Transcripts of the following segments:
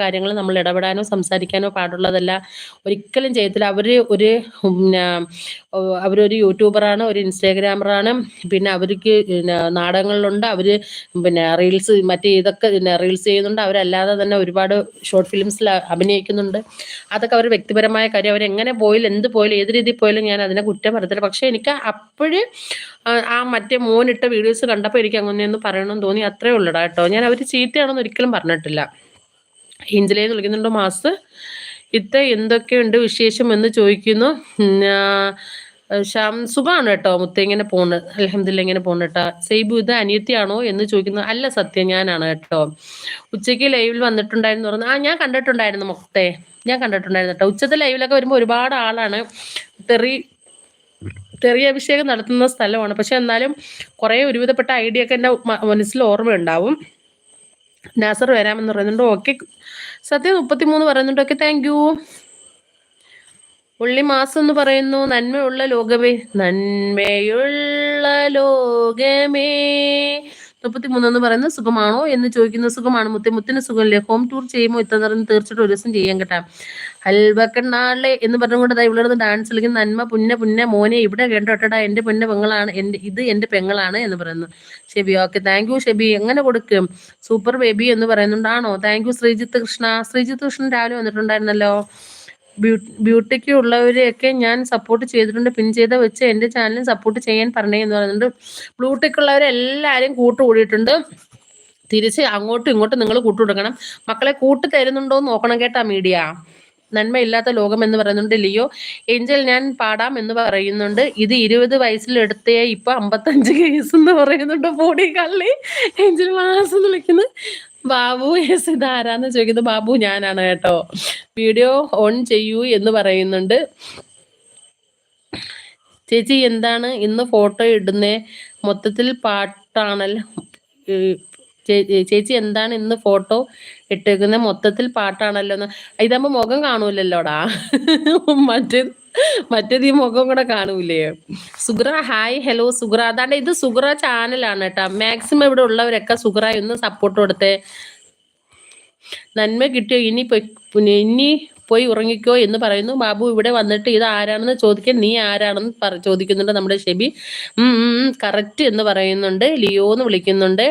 കാര്യങ്ങൾ നമ്മൾ ഇടപെടാനോ സംസാരിക്കാനോ പാടുള്ളതല്ല. ഒരിക്കലും ചെയ്യത്തില്ല. പിന്നെ അവരൊരു യൂട്യൂബറാണ്, ഒരു ഇൻസ്റ്റാഗ്രാമറാണ്. പിന്നെ അവർക്ക് നാടകങ്ങളിലുണ്ട്. അവര് പിന്നെ റീൽസ് ഇതൊക്കെ റീൽസ് ചെയ്യുന്നുണ്ട്. അവരല്ലാതെ തന്നെ ഒരുപാട് ഷോർട്ട് ഫിലിംസിൽ അഭിനയിക്കുന്നുണ്ട്. അതൊക്കെ അവർ വ്യക്തിപരമായ കാര്യം. അവരെങ്ങനെ പോയാലും എന്ത് പോയാലും ഏത് രീതിയിൽ പോയാലും ഞാൻ അതിനെ കുറ്റം പറയത്തില്ല. പക്ഷെ എനിക്ക് അപ്പോഴ് ആ മറ്റേ മോനിട്ട വീഡിയോസ് കണ്ടപ്പോൾ എനിക്ക് അങ്ങനെയൊന്നും പറയണമെന്ന് തോന്നി. അത്രേ ഉള്ളൂടാ കേട്ടോ. ഞാൻ അവർ ചീത്തയാണെന്ന് ഒരിക്കലും പറഞ്ഞിട്ടില്ല. ഏഞ്ചലേന്ന് വിളിക്കുന്നുണ്ട് മാസ്. എന്തൊക്കെയുണ്ട് വിശേഷം എന്ന് ചോദിക്കുന്നു. സുഖമാണ് കേട്ടോ മുത്തേ, ഇങ്ങനെ പോണ്. അൽഹംദുലില്ലാ ഇങ്ങനെ പോണ് കേട്ടോ. സൈബു ഇത് അനിയത്തിയാണോ എന്ന് ചോദിക്കുന്നു. അല്ല സത്യം, ഞാനാണ് കേട്ടോ. ഉച്ചയ്ക്ക് ലൈവിൽ വന്നിട്ടുണ്ടായിരുന്നു പറഞ്ഞു. ഞാൻ കണ്ടിട്ടുണ്ടായിരുന്നു മുത്തേ, ഞാൻ കണ്ടിട്ടുണ്ടായിരുന്നു കേട്ടോ. ഉച്ചത്തെ ലൈവിലൊക്കെ വരുമ്പോൾ ഒരുപാട് ആളാണ്. തെറി അഭിഷേകം നടത്തുന്ന സ്ഥലമാണ്. പക്ഷെ എന്നാലും കുറേ ഒരുവിധപ്പെട്ട ഐഡിയ ഒക്കെ എൻ്റെ മനസ്സിൽ ഓർമ്മയുണ്ടാവും. നാസർ വരാമെന്ന് പറയുന്നുണ്ട്. ഓക്കെ സത്യം 33 പറയുന്നുണ്ട്. Okay thank U. ഉള്ളി മാസം എന്ന് പറയുന്നു. നന്മയുള്ള ലോകമേ, നന്മയുള്ള ലോകമേ. 33 എന്ന് പറയുന്നത് സുഖമാണോ എന്ന് ചോദിക്കുന്നു. സുഖമാണ് മുത്തിന് സുഖമല്ലേ? ഹോം ടൂർ ചെയ്യുമ്പോൾ ഇത്രയും തീർച്ചയായിട്ടും ഒരു ദിവസം ചെയ്യാൻ കേട്ടാ. ഹൽവക്കണ്ണാളെ എന്ന് പറഞ്ഞുകൊണ്ട് ഇവിടെ ഡാൻസ് കളിക്കുന്ന നന്മ പുന്ന മോനെ ഇവിടെ കേട്ടോട്ടടാ, എന്റെ പൊന്ന പെങ്ങളാണ്, എന്റെ പെങ്ങളാണ് എന്ന് പറയുന്നു. Shebi okay thank you Shebi. എങ്ങനെ കൊടുക്കും? സൂപ്പർ ബേബി എന്ന് പറയുന്നുണ്ടാണോ? Thank you. ശ്രീജിത്ത് കൃഷ്ണൻ രാവിലെ വന്നിട്ടുണ്ടായിരുന്നല്ലോ. ബ്യൂട്ടിക്ക് ഉള്ളവരെയൊക്കെ ഞാൻ സപ്പോർട്ട് ചെയ്തിട്ടുണ്ട്. പിൻ ചെയ്ത വെച്ച് എൻ്റെ ചാനലും സപ്പോർട്ട് ചെയ്യാൻ പറഞ്ഞേ എന്ന് പറയുന്നുണ്ട്. ബ്ലൂടിക്ക് ഉള്ളവരെല്ലാവരും കൂട്ടുകൂടിയിട്ടുണ്ട്. തിരിച്ച് അങ്ങോട്ടും ഇങ്ങോട്ടും നിങ്ങൾ കൂട്ടുകൊടുക്കണം. മക്കളെ കൂട്ട് തരുന്നുണ്ടോ എന്ന് നോക്കണം കേട്ടാ മീഡിയ. നന്മയില്ലാത്ത ലോകം എന്ന് പറയുന്നുണ്ട് ലിയോ. ഏഞ്ചൽ ഞാൻ പാടാം എന്ന് പറയുന്നുണ്ട്. ഇത് 20 വയസ്സിലെടുത്തേ ഇപ്പൊ 55 കേസ് എന്ന് പറയുന്നുണ്ട്. പൊടി കള്ളി. ഏഞ്ചൽ മാസം വിളിക്കുന്നു. ബാബു യെസ് ഇതാരാന്ന് ചോദിക്കുന്നത്. ബാബു ഞാനാണ് കേട്ടോ. വീഡിയോ ഓൺ ചെയ്യൂ എന്ന് പറയുന്നുണ്ട്. ചേച്ചി എന്താണ് ഇന്ന് ഫോട്ടോ ഇടുന്നേ? മൊത്തത്തിൽ പാട്ടാണല്ലോ. ചേച്ചി എന്താണ് ഇന്ന് ഫോട്ടോ ഇട്ടേക്കുന്നത്? മൊത്തത്തിൽ പാട്ടാണല്ലോ എന്ന്. ഇതാകുമ്പോ മുഖം കാണൂലല്ലോടാ. മറ്റേത് ഈ മുഖം കൂടെ കാണൂലേ? സുഗ്ര ഹായ് ഹലോ സുഗ്ര. അതാണ്ട് ഇത് സുഗ്ര ചാനലാണ് കേട്ടാ. മാക്സിമം ഇവിടെ ഉള്ളവരൊക്കെ സുഗ്ര ഒന്ന് സപ്പോർട്ട് കൊടുത്തേ. നന്മ കിട്ടിയോ? ഇനി പോയി ഉറങ്ങിക്കോ എന്ന് പറയുന്നു. ബാബു ഇവിടെ വന്നിട്ട് ഇത് ആരാണെന്ന് ചോദിക്കാൻ നീ ആരാണെന്ന് ചോദിക്കുന്നുണ്ട് നമ്മുടെ ഷെബി. കറക്റ്റ് എന്ന് പറയുന്നുണ്ട്. ലിയോ എന്ന് വിളിക്കുന്നുണ്ട്.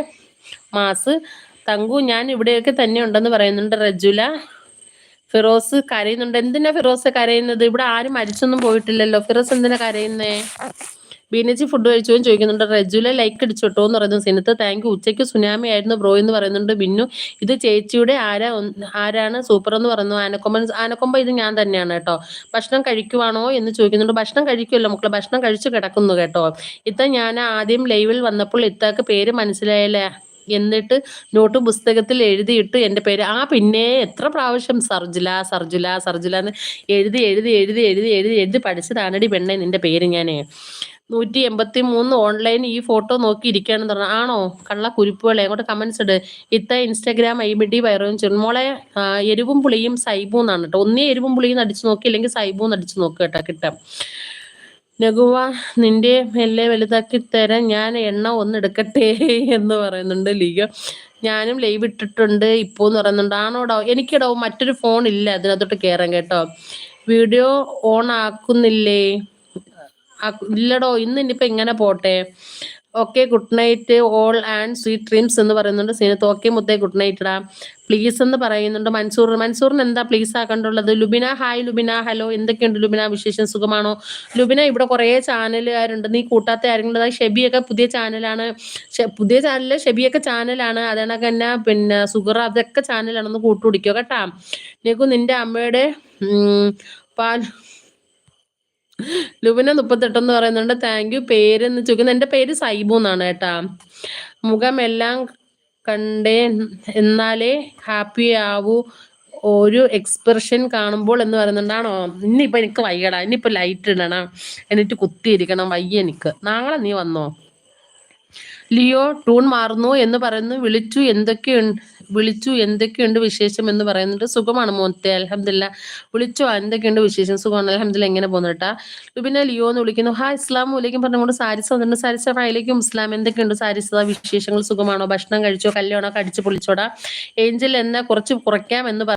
മാസ് തങ്കു ഞാൻ ഇവിടെയൊക്കെ തന്നെ ഉണ്ടെന്ന് പറയുന്നുണ്ട്. റജുല ഫിറോസ് കരയുന്നുണ്ട്. എന്തിനാ ഫിറോസ് കരയുന്നത്? ഇവിടെ ആരും മരിച്ചൊന്നും പോയിട്ടില്ലല്ലോ. ഫിറോസ് എന്തിനാ കരയുന്നേ? ബീനജി ഫുഡ് കഴിച്ചോ എന്ന് ചോദിക്കുന്നുണ്ട്. റെജുല ലൈക്ക് അടിച്ചോട്ടോ എന്ന് പറയുന്നു. സിനത്ത് താങ്ക് യു. ഉച്ചയ്ക്ക് സുനാമി ആയിരുന്നു ബ്രോ എന്ന് പറയുന്നുണ്ട്. ബിന്നു ഇത് ചേച്ചിയുടെ ആരാണ് സൂപ്പർ എന്ന് പറയുന്നു. ആനക്കൊമ്പ ഇത് ഞാൻ തന്നെയാണ് കേട്ടോ. ഭക്ഷണം കഴിക്കുവാണോ എന്ന് ചോദിക്കുന്നുണ്ട്. ഭക്ഷണം കഴിക്കുമല്ലോ മക്കളെ, ഭക്ഷണം കഴിച്ചു കിടക്കുന്നു കേട്ടോ. ഞാൻ ആദ്യം ലൈവിൽ വന്നപ്പോൾ ഇത്താക്ക് പേര് മനസ്സിലായല്ലേ, എന്നിട്ട് നോട്ട് പുസ്തകത്തിൽ എഴുതിയിട്ട് എൻ്റെ പേര് പിന്നെ എത്ര പ്രാവശ്യം സർജുല എന്ന് എഴുതി പഠിച്ചതാണടി പെണ്ണെ നിന്റെ പേര്. ഞാൻ 183 ഓൺലൈൻ ഈ ഫോട്ടോ നോക്കി ഇരിക്കുകയാണെന്ന് പറഞ്ഞു. ആണോ കള്ള കുരിപ്പുകളെ? അങ്ങോട്ട് കമന്റ്സ് ഇട്. ഇൻസ്റ്റാഗ്രാം IBD വയറും ചെറുമോളെ. എരിവും പുളിയും സൈബു എന്നാണ് കേട്ടോ. ഒന്നേ എരിവും പുളിയും അടിച്ചു നോക്കി, അല്ലെങ്കിൽ സൈബു അടിച്ചു നോക്കുക കേട്ടോ, കിട്ടാം. നഗുവ നിന്റെ മെല്ലെ വലുതാക്കി തരാൻ ഞാൻ എണ്ണ ഒന്ന് എടുക്കട്ടെ എന്ന് പറയുന്നുണ്ട് ലിയോ. ഞാനും ലൈവ് ഇട്ടിട്ടുണ്ട് ഇപ്പോന്ന് പറയുന്നുണ്ട്. ആണോടോ? എനിക്കിടോ മറ്റൊരു ഫോൺ ഇല്ല അതിനകത്തോട്ട് കയറാൻ കേട്ടോ. Video on ആക്കുന്നില്ലേ? ഇല്ലടോ, ഇന്നിപ്പോ ഇങ്ങനെ പോട്ടെ. Okay good night all and sweet dreams എന്ന് പറയുന്നുണ്ട്. സീനത്ത് ഓക്കെ മുത്തേ ഗുഡ് നൈറ്റ് ഇടാം പ്ലീസ് എന്ന് പറയുന്നുണ്ട്. മൻസൂറിന് എന്താ പ്ലീസ് ആക്കണ്ടുള്ളത്? Lubina hi Lubina hello. എന്തൊക്കെയുണ്ട് ലുബിന വിശേഷം? സുഖമാണോ ലുബിന? ഇവിടെ കുറേ ചാനലുകാരുണ്ട്, നീ കൂട്ടാത്ത ആരെങ്കിലും? ഷെബിയൊക്കെ പുതിയ ചാനലാണ്. പുതിയ ചാനല് ഷെബിയൊക്കെ ചാനലാണ്. അതേണക്ക് തന്നെ പിന്നെ സുഗറ അതൊക്കെ ചാനലാണെന്ന് കൂട്ടുപിടിക്കോ കേട്ടാ. നിനക്ക് നിന്റെ അമ്മയുടെ പാൽ. ലുബിന 38 എന്ന് പറയുന്നുണ്ട്. Thank you. പേരെന്ന് ചോദിക്കുന്നത് എൻ്റെ പേര് സൈബു എന്നാണ് കേട്ടാ. മുഖം എല്ലാം കണ്ടേ എന്നാലേ ഹാപ്പി ആവൂ ഒരു എക്സ്പ്രഷൻ കാണുമ്പോൾ എന്ന് പറയുന്നുണ്ടാണോ. ഇനിയിപ്പോൾ എനിക്ക് വയ്യടാ, ഇനിയിപ്പോൾ ലൈറ്റ് ഇടണം, എന്നിട്ട് കുത്തിയിരിക്കണം, വയ്യ എനിക്ക്. നാളെ നീ വന്നോ? ലിയോ ടൂൺ മാറുന്നു എന്ന് പറയുന്നു. വിളിച്ചു എന്തൊക്കെയുണ്ട് വിശേഷം എന്ന് പറയുന്നുണ്ട്. സുഖമാണ് മോത്തെ അൽഹംദുലില്ലാ. വിളിച്ചോ എന്തൊക്കെയുണ്ട് വിശേഷം? സുഖമാണ് അൽഹംദുലില്ലാ. എങ്ങനെ പോകുന്നു കേട്ടാ? പിന്നെ ലിയോ എന്ന് വിളിക്കുന്നു. ഹായ് അസ്സലാമു അലൈക്കും പറഞ്ഞുകൊണ്ട് സാരിസ വന്നിട്ടുണ്ട്. സാരിസ വലൈക്കും ഇസ്ലാം. എന്തൊക്കെയുണ്ട് സാരിസ വിശേഷങ്ങൾ? സുഖമാണോ? ഭക്ഷണം കഴിച്ചോ? കല്യാണമൊക്കെ അടിച്ച് പൊളിച്ചോടാ? ഏഞ്ചൽ എന്നെ കുറച്ച് കുറയ്ക്കാം എന്ന്